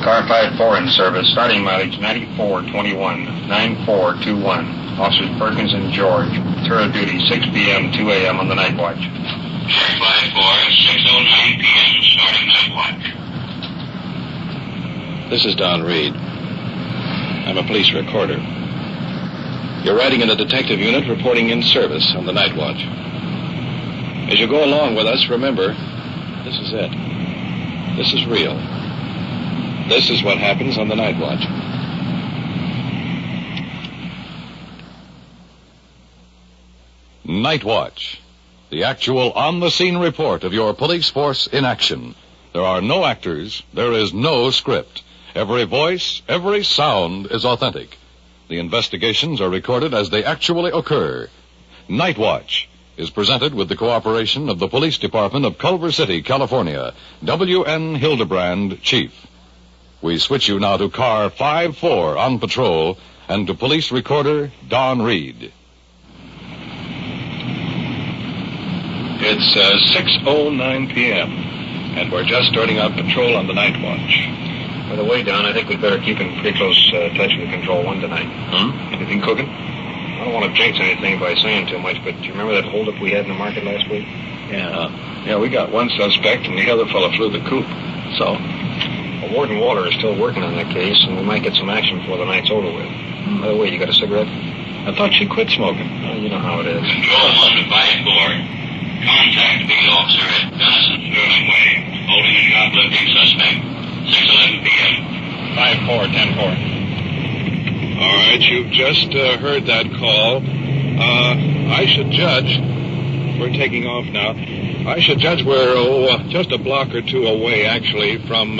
Car 5-4 in service. Starting mileage 9421, 9421. Officers Perkins and George. Tour of duty 6 p.m., 2 a.m. on the night watch. Check 5-4, 6:09 p.m. starting night watch. This is Don Reed. I'm a police recorder. You're riding in the detective unit reporting in service on the night watch. As you go along with us, remember, this is it. This is real. This is what happens on the night watch. Night Watch, the actual on-the-scene report of your police force in action. There are no actors. There is no script. Every voice, every sound is authentic. The investigations are recorded as they actually occur. Night Watch is presented with the cooperation of the Police Department of Culver City, California. W.N. Hildebrand, Chief. We switch you now to Car 5-4 on patrol and to Police Recorder Don Reed. It's 6:09 p.m., and we're just starting out patrol on the night watch. By the way, Don, I think we'd better keep in pretty close touch with Control 1 tonight. Anything cooking? I don't want to jinx anything by saying too much, but do you remember that holdup we had in the market last week? Yeah, we got one suspect, and the other fellow flew the coop. So? Well, Warden Waller is still working on that case, and we might get some action before the night's over with. By the way, you got a cigarette? I thought she quit smoking. Oh, you know how it is. Control 1 to 5-4. Contact the officer at Gunnison Sterling Way, holding a shoplifting suspect. 6:11 p.m. 5-4, 10-4. All right, you've just heard that call. I should judge. We're taking off now. I should judge we're just a block or two away, actually, from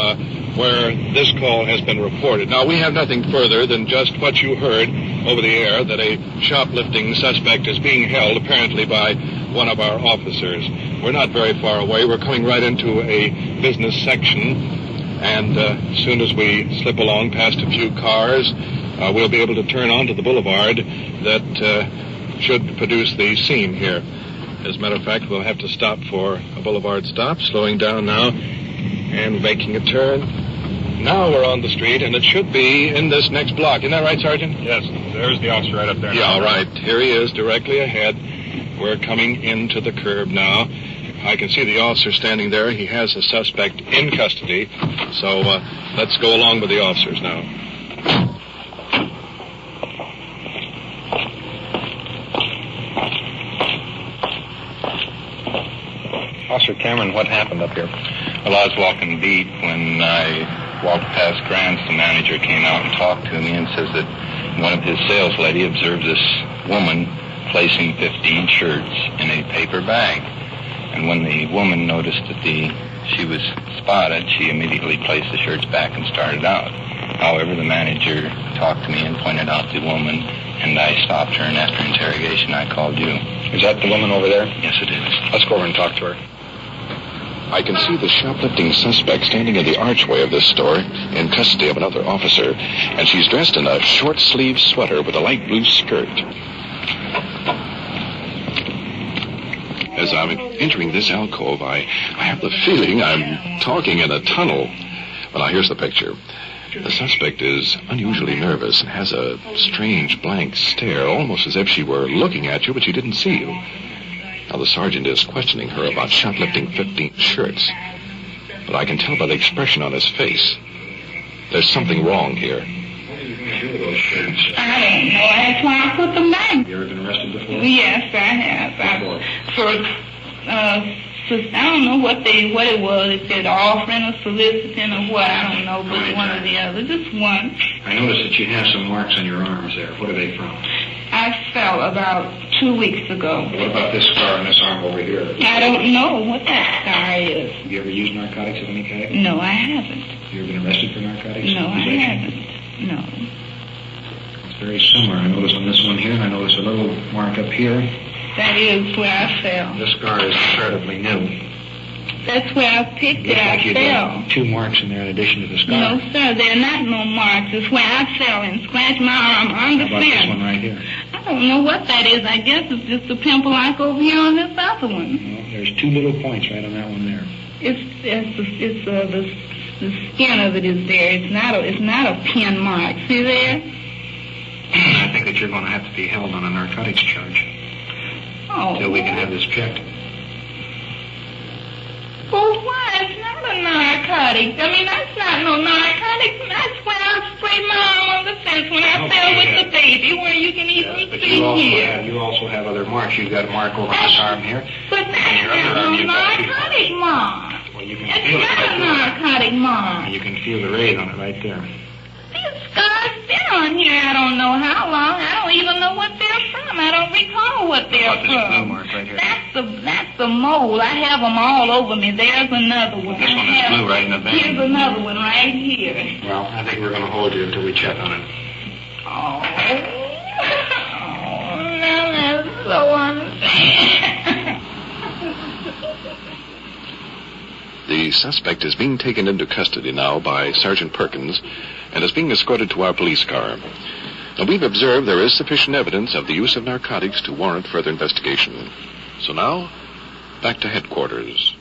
where this call has been reported. Now, we have nothing further than just what you heard over the air, that a shoplifting suspect is being held, apparently by one of our officers. We're not very far away. We're coming right into a business section. And as soon as we slip along past a few cars, we'll be able to turn onto the boulevard that should produce the scene here. As a matter of fact, we'll have to stop for a boulevard stop, slowing down now and making a turn. Now we're on the street, and it should be in this next block. Isn't that right, Sergeant? Yes, there's the officer right up there. Yeah, all right. Here he is, directly ahead. We're coming into the curb now. I can see the officer standing there. He has a suspect in custody. So let's go along with the officers now. Officer Cameron, what happened up here? Well, I was walking beat when I walked past Grants. The manager came out and talked to me and says that one of his sales lady observed this woman placing 15 shirts in a paper bag. And when the woman noticed that she was spotted, she immediately placed the shirts back and started out. However, the manager talked to me and pointed out the woman, and I stopped her, and after interrogation, I called you. Is that the woman over there? Yes, it is. Let's go over and talk to her. I can see the shoplifting suspect standing in the archway of this store in custody of another officer, and she's dressed in a short-sleeved sweater with a light blue skirt. As I'm entering this alcove, I have the feeling I'm talking in a tunnel. Well, now, here's the picture. The suspect is unusually nervous and has a strange blank stare, almost as if she were looking at you, but she didn't see you. Now, the sergeant is questioning her about shoplifting 15 shirts. But I can tell by the expression on his face, there's something wrong here. I don't know. That's why I put them back. You ever been arrested before? Yes, I have. I don't know what it was. It said offering or soliciting or what. I don't know, but one or the other. Just one. I noticed that you have some marks on your arms there. What are they from? I fell about 2 weeks ago. What about this scar on this arm over here? I don't know what that scar is. Have you ever used narcotics of any kind? No, I haven't. Have you ever been arrested for narcotics? No, I haven't. No. It's very similar. I noticed on this one here, and I noticed a little mark up here. That is where I fell. This scar is comparatively new. That's where I picked it. I fell. 2 marks in there in addition to the scar. No, sir, there are not no marks. It's where I fell and scratched my arm on the How about fence. this one right here? I don't know what that is. I guess it's just a pimple like over here on this other one. Well, there's 2 little points right on that one there. It's the The skin of it is there. It's not a pin mark. See there? I think that you're going to have to be held on a narcotics charge Oh. until we can have this checked. Well, why? It's not a narcotic. I mean, that's not no narcotic. That's when I sprayed my arm on the fence when I fell with the baby, where you can easily But see here. you also have other marks. You've got a mark over this arm here. But that's your other not arm, no you've got two narcotic mark. Well, you can It's feel not a it. narcotic mark. You can feel the rays on it right there. These scars been on here I don't know how long. I don't even know what they're from. I don't recall what they're What about this blue from. mark right here? That's the mole. I have them all over me. There's another one. This one is blue right in the vein. Here's another one right here. Well, I think we're going to hold you until we check on it. Oh, now that's so unfair. The suspect is being taken into custody now by Sergeant Perkins and is being escorted to our police car. Now, we've observed there is sufficient evidence of the use of narcotics to warrant further investigation. So now, back to headquarters.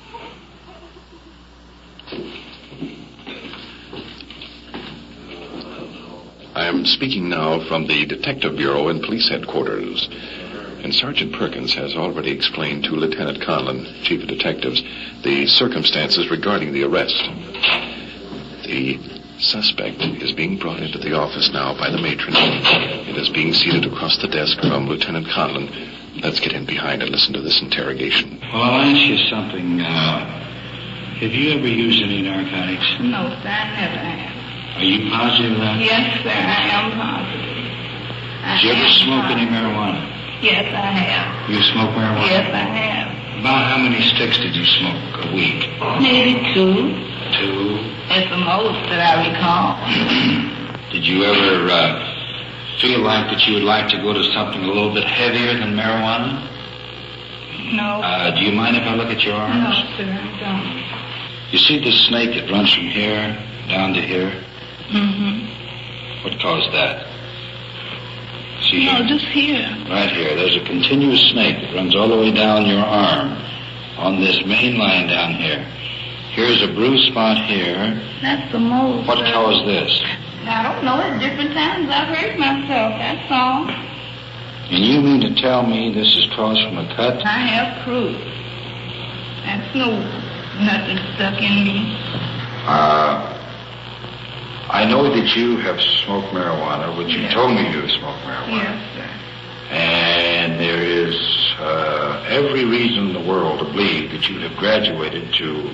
I am speaking now from the Detective Bureau and Police Headquarters. And Sergeant Perkins has already explained to Lieutenant Conlon, Chief of Detectives, the circumstances regarding the arrest. The suspect is being brought into the office now by the matron. It is being seated across the desk from Lieutenant Conlon. Let's get in behind and listen to this interrogation. Well, I'll ask you something. Have you ever used any narcotics? No, sir, I never have. Are you positive of that? Yes, sir, I am positive. Did you ever smoke any marijuana? Yes, I have. You smoke marijuana? Yes, I have. About how many sticks did you smoke a week? Maybe 2. 2. That's the most that I recall. Did you ever feel like that you would like to go to something a little bit heavier than marijuana? No. Do you mind if I look at your arms? No, sir, I don't. You see this snake that runs from here down to here? Mm-hmm. What caused that? See No, here? just here. Right here. There's a continuous snake that runs all the way down your arm on this main line down here. Here's a bruise spot here. That's the most. What sir. caused this? I don't know. At different times I've hurt myself. That's all. And you mean to tell me this is caused from a cut? I have proof. That's nothing stuck in me. I know that you have smoked marijuana, which you Yes. told me you have smoked marijuana. Yes, sir. And there is every reason in the world to believe that you have graduated to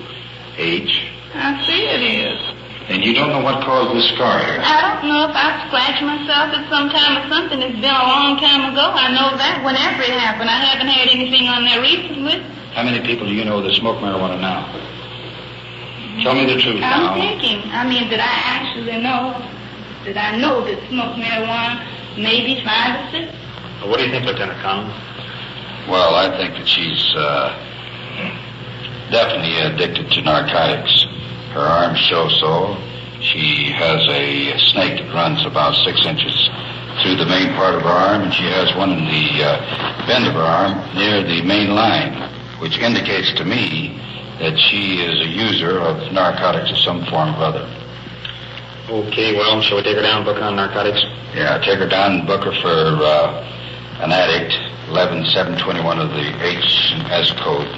H. I see it is. And you don't know what caused this scar here. I don't know if I scratched myself at some time or something. It's been a long time ago. I know that whenever it happened. I haven't had anything on there recently. How many people do you know that smoke marijuana now? Tell me the truth now. I'm thinking. I mean, did I actually know? Did I know that smoke marijuana? Maybe 5 or 6. Well, what do you think, Lieutenant Conlon? Well, I think that she's definitely addicted to narcotics. Her arms show so. She has a snake that runs about 6 inches through the main part of her arm, and she has one in the bend of her arm near the main line, which indicates to me that she is a user of narcotics of some form or other. Okay, well, shall we take her down, book on narcotics? Yeah, take her down and book her for an addict, 11721 of the H&S code,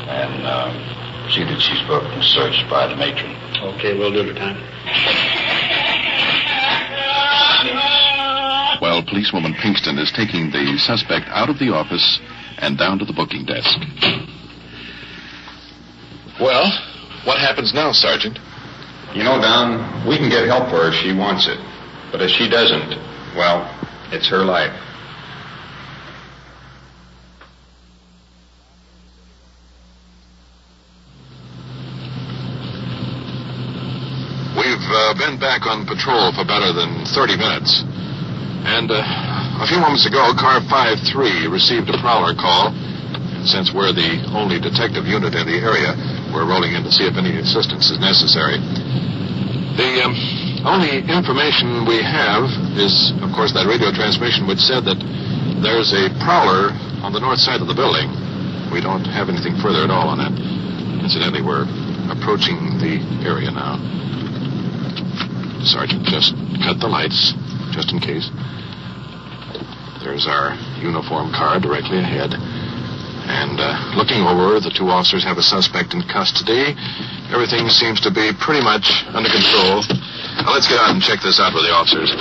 and see that she's booked and searched by the matron. Okay, we'll do the time. Well, policewoman Pinkston is taking the suspect out of the office and down to the booking desk. Well, what happens now, Sergeant? You know, Don, we can get help for her if she wants it. But if she doesn't, well, it's her life. We've been back on patrol for better than 30 minutes. And a few moments ago, Car 5-3 received a prowler call. And since we're the only detective unit in the area, we're rolling in to see if any assistance is necessary. The only information we have is, of course, that radio transmission which said that there's a prowler on the north side of the building. We don't have anything further at all on that. Incidentally, we're approaching the area now. Sergeant, just cut the lights, just in case. There's our uniform car directly ahead. And looking over, the two officers have a suspect in custody. Everything seems to be pretty much under control. Now, let's get out and check this out with the officers.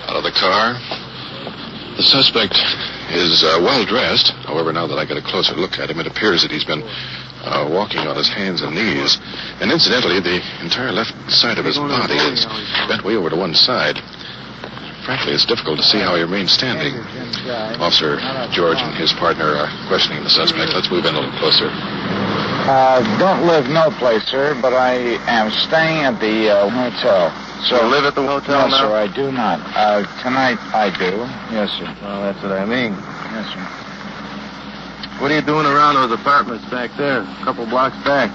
Out of the car. The suspect is well dressed. However, now that I get a closer look at him, it appears that he's been walking on his hands and knees. And incidentally, the entire left side of his body is bent way over to one side. Frankly, it's difficult to see how he remains standing. Officer George and his partner are questioning the suspect. Let's move in a little closer. Don't live no place, sir, but I am staying at the hotel. So you live at the hotel now? No, sir, I do not. Tonight I do. Yes, sir. Well, that's what I mean. Yes, sir. What are you doing around those apartments back there, a couple blocks back?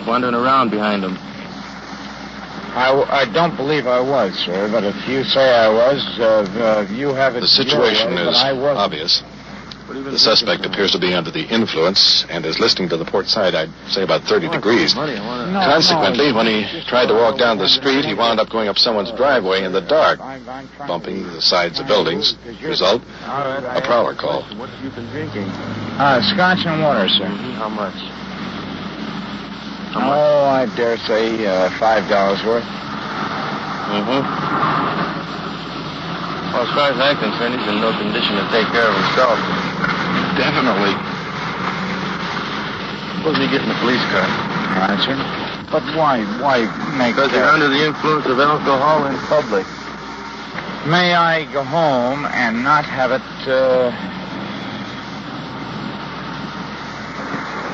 Wandering around behind them. I don't believe I was, sir, but if you say I was, you have it. The situation your way, is but I wasn't. obvious. The suspect appears to be under the influence and is listening to the port side, I'd say about 30 degrees. Consequently, when he tried to walk down the street, he wound up going up someone's driveway in the dark, bumping the sides of buildings. Result, a prowler call. What have you been drinking? Scotch and water, sir. How much? Oh, I dare say $5 worth. Mm-hmm. Well, as far as I'm concerned, he's in no condition to take care of himself. Definitely. Suppose we get in the police car. All right, sir. But why make Because you're under the influence of alcohol in public. May I go home and not have it,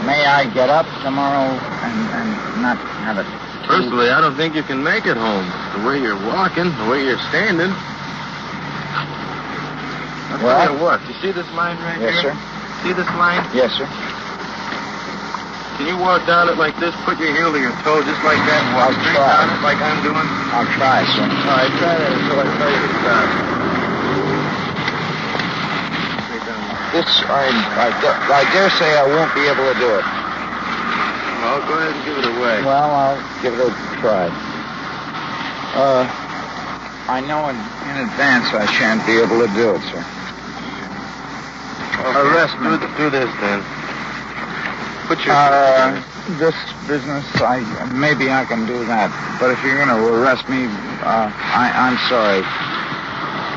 May I get up tomorrow and not have it? Personally, I don't think you can make it home. The way you're walking, the way you're standing. I'll tell you what. You see this line right yes, here? Yes, sir. See this line? Yes, sir. Can you walk down it like this? Put your heel to your toe just like that and walk straight down it like I'm doing? I'll try, sir. All right, try that until I tell you to stop. I dare say I won't be able to do it. Well, go ahead and give it away. Well, I'll give it a try. I know in advance I shan't be able to do it, sir. Arrest. Do this, then. Put your... This business, maybe I can do that. But if you're going to arrest me, I'm sorry.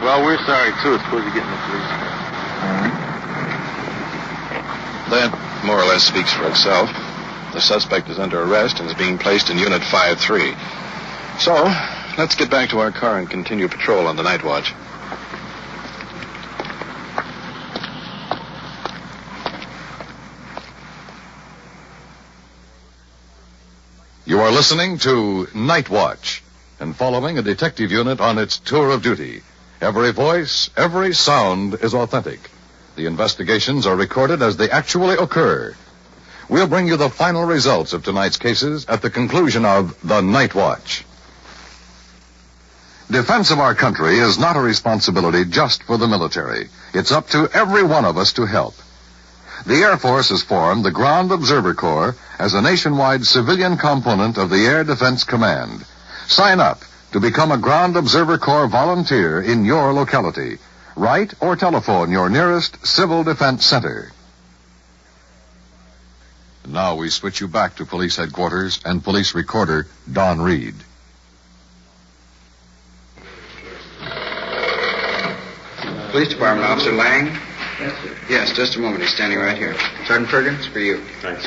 Well, we're sorry, too. Suppose you get in the police car. All right. That more or less speaks for itself. The suspect is under arrest and is being placed in Unit 5-3. So, let's get back to our car and continue patrol on the night watch. You are listening to Night Watch and following a detective unit on its tour of duty. Every voice, every sound is authentic. The investigations are recorded as they actually occur. We'll bring you the final results of tonight's cases at the conclusion of the Night Watch. Defense of our country is not a responsibility just for the military. It's up to every one of us to help. The Air Force has formed the Ground Observer Corps as a nationwide civilian component of the Air Defense Command. Sign up to become a Ground Observer Corps volunteer in your locality. Write or telephone your nearest Civil Defense Center. Now we switch you back to police headquarters and police recorder Don Reed. Police Department, Officer Lang? Yes, sir. Yes, just a moment. He's standing right here. Sergeant Perkins, for you. Thanks.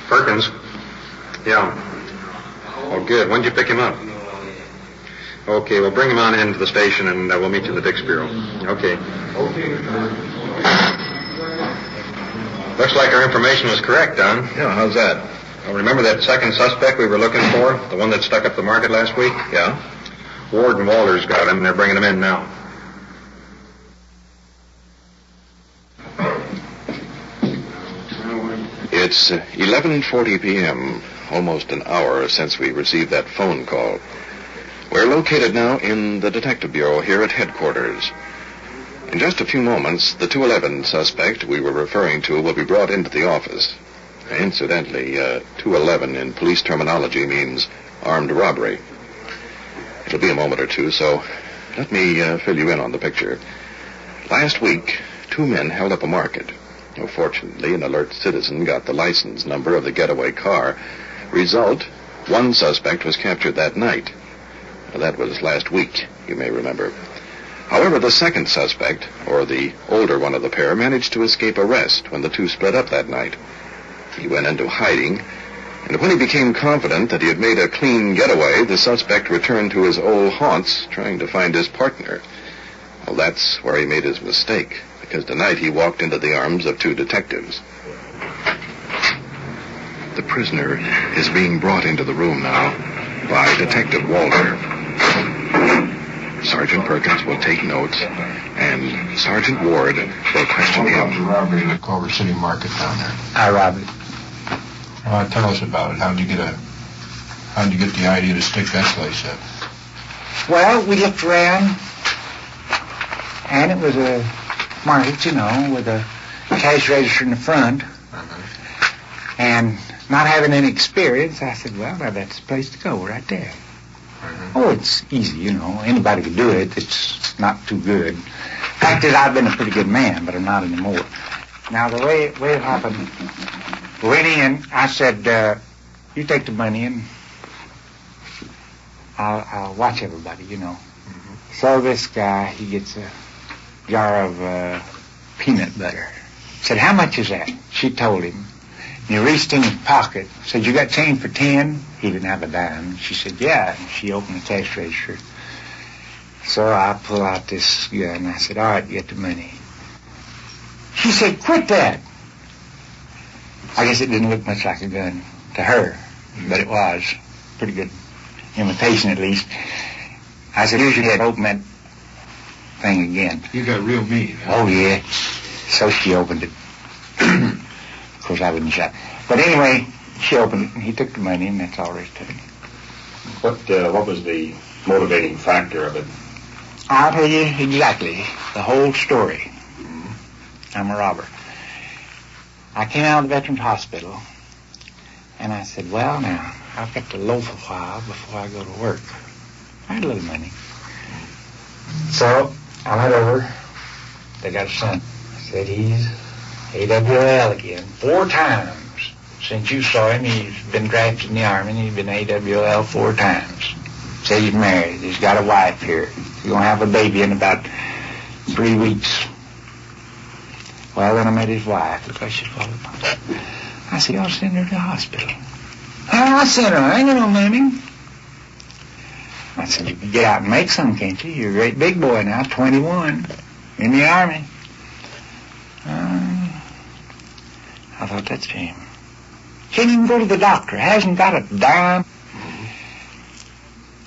Perkins? Yeah. Oh, good. When did you pick him up? Okay, well, bring him on into the station, and we'll meet you in the Dix Bureau. Okay. Looks like our information was correct, Don. Yeah, how's that? Well, remember that second suspect we were looking for? The one that stuck up the market last week? Yeah? Ward and Walters got him, and they're bringing him in now. It's 11:40 p.m., almost an hour since we received that phone call. We're located now in the Detective Bureau here at headquarters. In just a few moments, the 211 suspect we were referring to will be brought into the office. Incidentally, 211 in police terminology means armed robbery. It'll be a moment or two, so let me fill you in on the picture. Last week, 2 men held up a market. Fortunately, an alert citizen got the license number of the getaway car. Result, 1 suspect was captured that night. That was last week, you may remember. However, the second suspect, or the older one of the pair, managed to escape arrest when the 2 split up that night. He went into hiding, and when he became confident that he had made a clean getaway, the suspect returned to his old haunts, trying to find his partner. Well, that's where he made his mistake, because tonight he walked into the arms of 2 detectives. The prisoner is being brought into the room now by Detective Walter. Sergeant Perkins will take notes, and Sergeant Ward will question him. What about the robbery in the Culver City market down there? I robbed it. Tell us about it. How'd you get the idea to stick that place up? Well, we looked around, and it was a market, with a cash register in the front. And not having any experience, I said, well, now that's the place to go right there. Oh, it's easy, Anybody can do it. It's not too good. Fact is, I've been a pretty good man, but I'm not anymore. Now, the way it happened, we went in. I said, you take the money, and I'll watch everybody, So this guy, he gets a jar of peanut butter. Said, how much is that? She told him. And he reached in his pocket, said, you got change for 10? He didn't have a dime. She said, yeah. And she opened the cash register. So I pull out this gun, and I said, all right, get the money. She said, quit that. I guess it didn't look much like a gun to her, but it was. Pretty good imitation, at least. I said, here's your head, open that thing again. You got real mean. Oh, yeah. So she opened it. Of course, I wouldn't shot. But anyway, she opened it, and he took the money, and that's all there is to it. What was the motivating factor of it? I'll tell you exactly the whole story. I'm a robber. I came out of the Veterans Hospital, and I said, well, now, I've got to loaf a while before I go to work. I had a little money. So I went over. They got a son. I said, he's AWL again. 4 times since you saw him. He's been drafted in the Army, and he's been AWL 4 times. Said he's married. He's got a wife here. He's going to have a baby in about 3 weeks. Well, then I met his wife because she followed up. I said, y'all send her to the hospital. I'll send her. I ain't got no money. I said, you can get out and make some, can't you? You're a great big boy now, 21, in the Army. I thought, that's a shame. Can't even go to the doctor. Hasn't got a dime.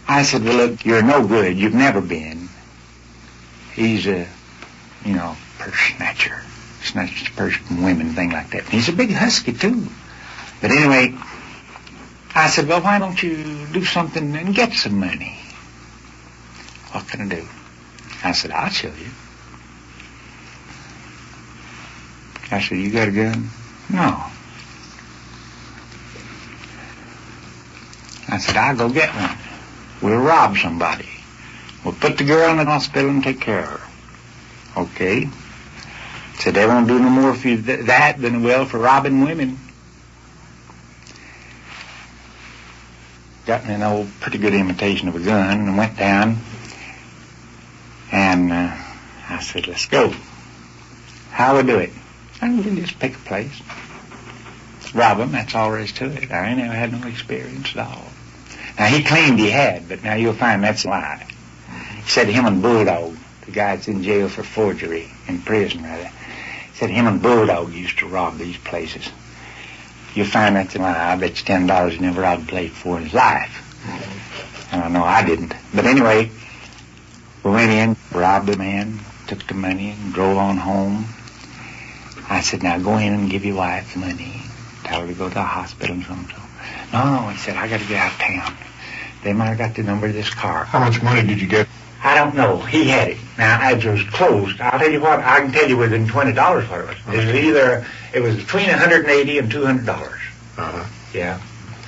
I said, well, look, you're no good. You've never been. He's a, purse snatcher. Snatches purse from women, thing like that. And he's a big husky, too. But anyway, I said, well, why don't you do something and get some money? What can I do? I said, I'll show you. I said, you got a gun? No. I said, I'll go get one. We'll rob somebody. We'll put the girl in the hospital and take care of her. Okay. Said, they won't do no more for you that than they will for robbing women. Got me an old, pretty good imitation of a gun and went down. And I said, let's go. How we do it? I can just pick a place. Rob them, that's all there is to it. I ain't never had no experience at all. Now, he claimed he had, but now you'll find that's a lie. He said him and Bulldog, the guy that's in jail for forgery, in prison rather, he said him and Bulldog used to rob these places. You'll find that's a lie. I bet you $10 he never robbed a place before in his life. And I know I didn't. But anyway, we went in, robbed the man, took the money, and drove on home. I said, now go in and give your wife the money. Tell her to go to the hospital and so. No, he said, I got to get out of town. They might have got the number of this car. How much money did you get? I don't know. He had it. Now, as it was closed, I'll tell you what, I can tell you within $20 what it was. It was between $180 and $200. Uh-huh. Yeah.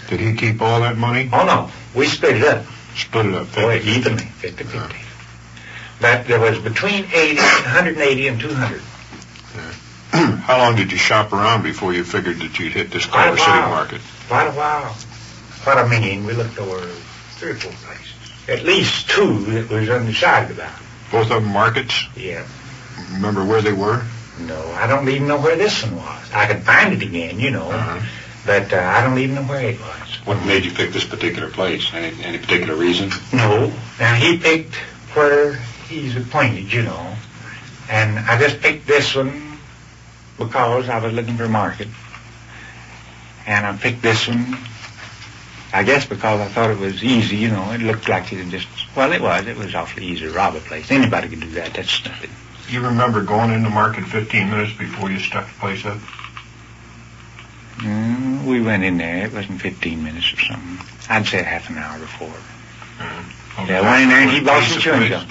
Did he keep all that money? Oh, no. We split it up. Split it up 50-50. Boy, evenly, 50-50. But there was between 180 and 200. How long did you shop around before you figured that you'd hit this Culver City market? Quite a while. What I mean, we looked over 3 or 4 places. At least 2 that was undecided about. Both of them markets? Yeah. Remember where they were? No, I don't even know where this one was. I could find it again, you know. But I don't even know where it was. What made you pick this particular place? Any particular reason? No. Now, he picked where he's appointed, you know. And I just picked this one because I was looking for a market. And I picked this one, I guess because I thought it was easy, you know. It looked like it just, well, it was awfully easy to rob a place. Anybody could do that. That's nothing. You remember going in the market 15 minutes before you stuck the place up? We went in there. It wasn't 15 minutes or something. I'd say half an hour before. Yeah, I went in there and he bought some chewing gum.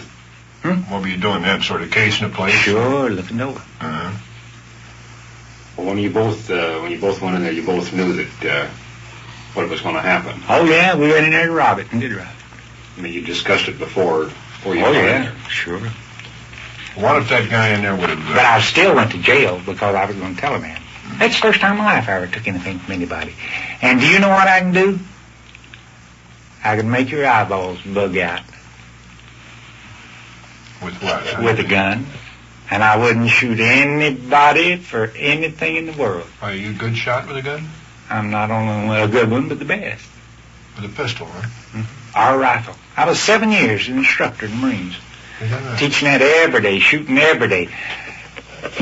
What were you doing then? Sort of casing the place? Sure, looking over. Well, when you both went in there, you both knew that what was going to happen. Oh yeah, we went in there to rob it and did rob it. I mean, you discussed it before you went in there. Sure. What if that guy in there would have... But I still went to jail because I was going to tell a man. That's the first time in my life I ever took anything from anybody. And do you know what I can do? I can make your eyeballs bug out. With what? With a gun. And I wouldn't shoot anybody for anything in the world. Are you a good shot with a gun? I'm not only a good one, but the best. With a pistol, huh? Our rifle. I was 7 years an instructor in the Marines. Is that right? Teaching that every day, shooting every day.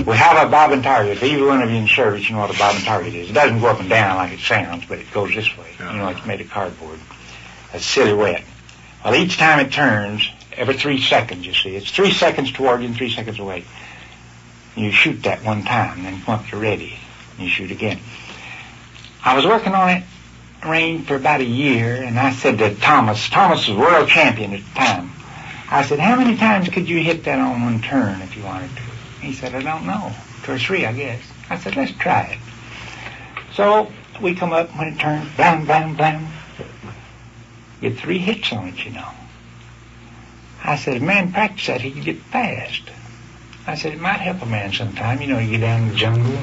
We have a bob and target. If either one of you in service, you know what a bob and target is. It doesn't go up and down like it sounds, but it goes this way. Yeah. You know, it's made of cardboard. A silhouette. Well, each time it turns, every 3 seconds, you see. It's 3 seconds toward you and 3 seconds away. You shoot that one time, then once you're ready, you shoot again. I was working on it range for about a year, and I said to Thomas was world champion at the time. I said, how many times could you hit that on one turn if you wanted to? He said, I don't know. 2 or 3, I guess. I said, let's try it. So we come up, when it turns, blam, blam, blam. Get 3 hits on it, you know. I said, if a man practice that, he could get fast. I said, it might help a man sometime. You know, you get down in the jungle.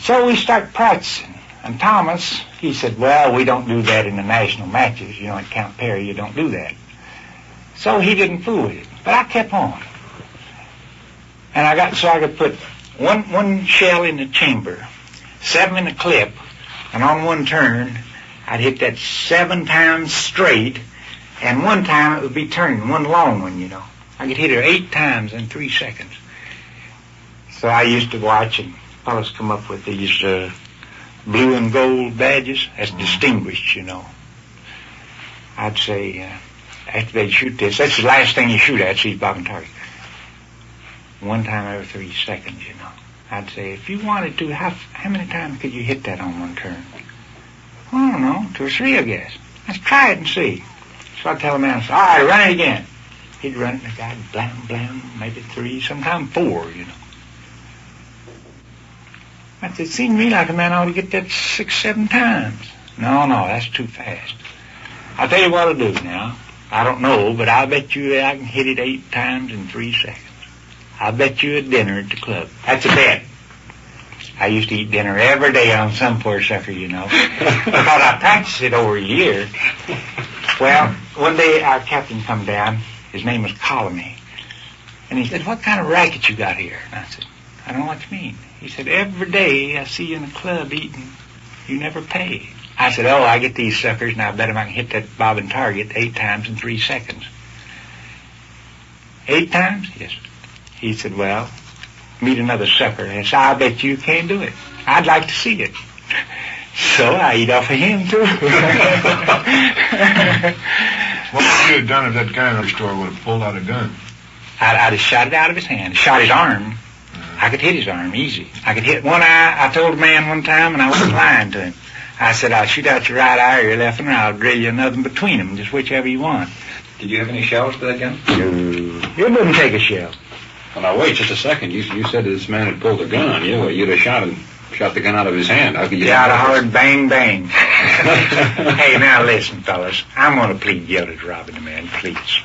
So we start practicing. And Thomas, he said, well, we don't do that in the national matches. You know, at Camp Perry, you don't do that. So he didn't fool with it. But I kept on. And I could put one shell in the chamber, 7 in the clip, and on one turn, I'd hit that 7 times straight, and one time it would be turning, one long one, you know. I could hit her 8 times in 3 seconds. So I used to watch, and fellas come up with these blue and gold badges. That's distinguished, you know. I'd say, after they'd shoot this, that's the last thing you shoot at, see bob and target. One time every 3 seconds, you know. I'd say, if you wanted to, how many times could you hit that on one turn? Well, I don't know, 2 or 3, I guess. Let's try it and see. So I'd tell the man, all right, run it again. He'd run it, and the guy'd blam, blam, maybe 3, sometimes 4, you know. But it seemed to me like a man ought to get that 6, 7 times. No, that's too fast. I'll tell you what I'll do now. I don't know, but I'll bet you I can hit it 8 times in 3 seconds. I'll bet you a dinner at the club. That's a bet. I used to eat dinner every day on some poor sucker, you know, because I practiced it over a year. Well, one day our captain come down. His name was Colony. And he said, what kind of racket you got here? And I said, I don't know what you mean. He said, every day I see you in the club eating. You never pay. I said, oh, I get these suckers, and I bet him I can hit that bob and target 8 times in 3 seconds. 8 times? Yes. He said, well, meet another sucker. And I said, I bet you can't do it. I'd like to see it. So I eat off of him, too. What would you have done if that guy in the store would have pulled out a gun? I'd have shot it out of his hand, shot his arm. I could hit his arm easy. I could hit one eye. I told a man one time, and I wasn't lying to him. I said, I'll shoot out your right eye or your left one, or I'll drill you another between them, just whichever you want. Did you have any shells for that gun? No. It wouldn't take a shell. Well, now, wait just a second. You said this man had pulled a gun on you. You'd have shot the gun out of his hand. How could you... Yeah, I'd have hollered bang, bang. Hey, now listen, fellas. I'm going to plead guilty to robbing the man, please.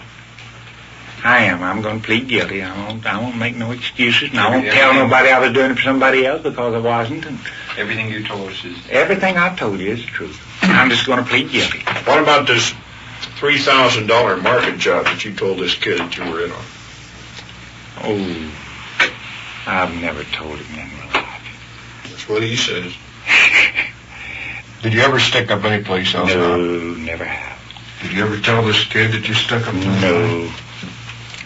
I am. I'm going to plead guilty. I won't make no excuses, and I won't tell nobody I was doing it for somebody else because I wasn't. And everything you told us is... Everything I've told you is the truth. I'm just going to plead guilty. What about this $3,000 market job that you told this kid that you were in on? Oh, I've never told him in my life. That's what he says. Did you ever stick up any place else? No, never have. Did you ever tell this kid that you stuck up? No.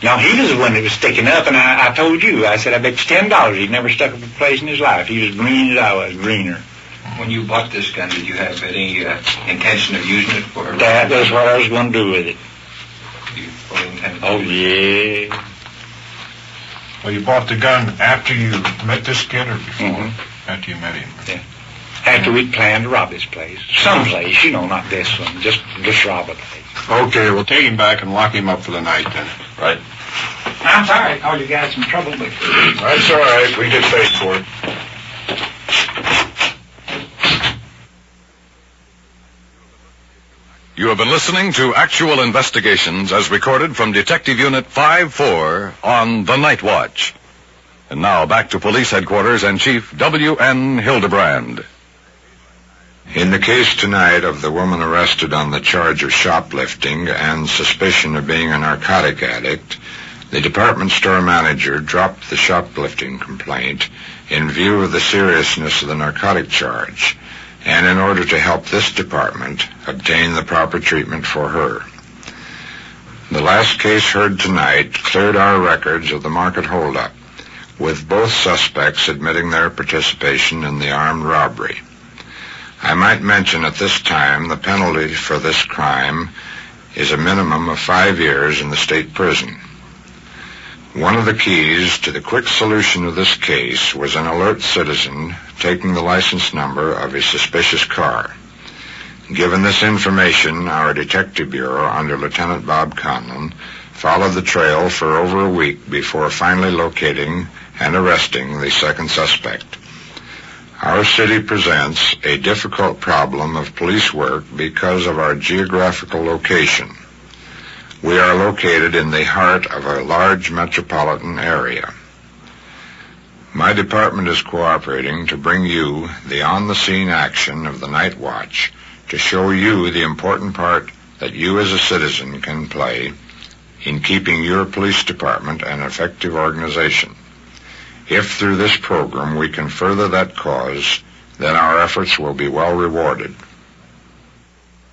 No, he was the one that was sticking up, and I told you. I said, I bet you $10 he'd never stuck up a place in his life. He was green as I was, greener. When you bought this gun, did you have any intention of using it for... That was what I was going to do with it. You fully intended to use it? Yeah. Well, you bought the gun after you met this kid or before? Mm-hmm. After you met him? Yeah. After we'd planned to rob this place. Some place, not this one. Just rob a place. Okay, we'll take him back and lock him up for the night then. Right. I'm sorry I caused you guys some trouble, but... That's all right. We get paid for it. You have been listening to Actual Investigations as recorded from Detective Unit 5-4 on The Night Watch. And now back to Police Headquarters and Chief W.N. Hildebrand. In the case tonight of the woman arrested on the charge of shoplifting and suspicion of being a narcotic addict, the department store manager dropped the shoplifting complaint in view of the seriousness of the narcotic charge, and in order to help this department obtain the proper treatment for her. The last case heard tonight cleared our records of the market holdup, with both suspects admitting their participation in the armed robbery. I might mention at this time the penalty for this crime is a minimum of 5 years in the state prison. One of the keys to the quick solution of this case was an alert citizen taking the license number of a suspicious car. Given this information, our Detective Bureau under Lieutenant Bob Conlon followed the trail for over a week before finally locating and arresting the second suspect. Our city presents a difficult problem of police work because of our geographical location. We are located in the heart of a large metropolitan area. My department is cooperating to bring you the on-the-scene action of the Night Watch to show you the important part that you as a citizen can play in keeping your police department an effective organization. If through this program we can further that cause, then our efforts will be well rewarded.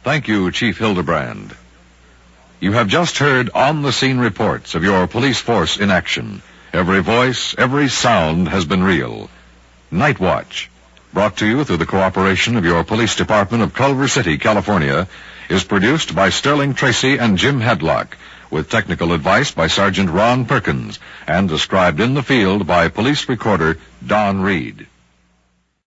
Thank you, Chief Hildebrand. You have just heard on-the-scene reports of your police force in action. Every voice, every sound has been real. Night Watch, brought to you through the cooperation of your police department of Culver City, California, is produced by Sterling Tracy and Jim Hadlock, with technical advice by Sergeant Ron Perkins, and described in the field by police recorder Don Reed.